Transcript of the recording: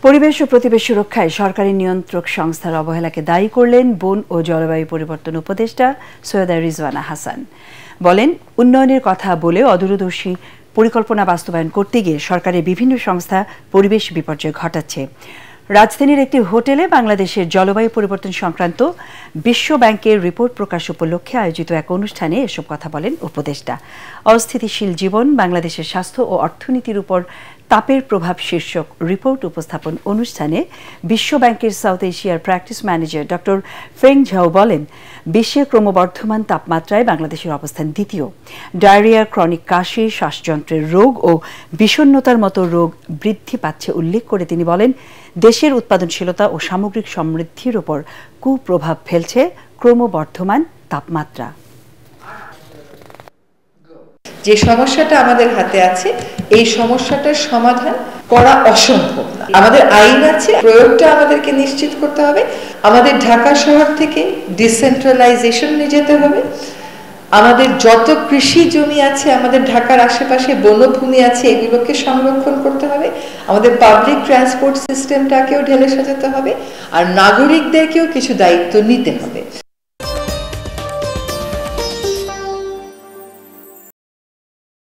পরিবেশ ও প্রতিবেশ সুরক্ষায় সরকারি নিয়ন্ত্রক সংস্থার অবহেলাকে দায়ী করলেন বন ও জলবায়ু পরিবর্তন উপদেষ্টা সৈয়দা রিজওয়ানা হাসান। বলেন, উন্নয়নের কথা বলে অদূরদর্শী পরিকল্পনা বাস্তবায়ন করতে গিয়ে সরকারের বিভিন্ন সংস্থা পরিবেশ বিপর্যয় ঘটাচ্ছে। রাজধানীর একটি হোটেলে বাংলাদেশের জলবায়ু পরিবর্তন সংক্রান্ত বিশ্ব ব্যাংকের রিপোর্ট প্রকাশ উপলক্ষে আয়োজিত এক অনুষ্ঠানে এসব কথা বলেন উপদেষ্টা। অস্থিতিশীল জীবন, বাংলাদেশের স্বাস্থ্য ও অর্থনীতির উপর তাপের প্রভাব শীর্ষক রিপোর্ট উপস্থাপন অনুষ্ঠানে বিশ্ব ব্যাংকের সাউথ এশিয়ার প্র্যাকটিস ম্যানেজার ডক্টর ফেং ঝাও বলেন, বিশ্বের ক্রমবর্ধমান তাপমাত্রায় বাংলাদেশের অবস্থান দ্বিতীয়। ডায়রিয়া, ক্রনিক কাশি, শ্বাসযন্ত্রের রোগ ও বিষণ্ণতার মতো রোগ বৃদ্ধি পাচ্ছে উল্লেখ করে তিনি বলেন, দেশের উৎপাদনশীলতা ও সামগ্রিক সমৃদ্ধির উপর কুপ্রভাব ফেলছে ক্রমবর্ধমান তাপমাত্রা। যে সমস্যাটা আমাদের হাতে আছে, এই সমস্যাটার সমাধান করা অসম্ভব না। আমাদের আইন আছে, প্রয়োগটা আমাদেরকে নিশ্চিত করতে হবে। আমাদের ঢাকা শহর থেকে ডিসেন্ট্রালাইজেশন নিয়ে যেতে হবে। আমাদের যত কৃষি জমি আছে, আমাদের ঢাকার আশেপাশে বনভূমি আছে, এগুলোকে সংরক্ষণ করতে হবে। আমাদের পাবলিক ট্রান্সপোর্ট সিস্টেমটাকেও ঢেলে সাজাতে হবে, আর নাগরিকদেরকেও কিছু দায়িত্ব নিতে হবে।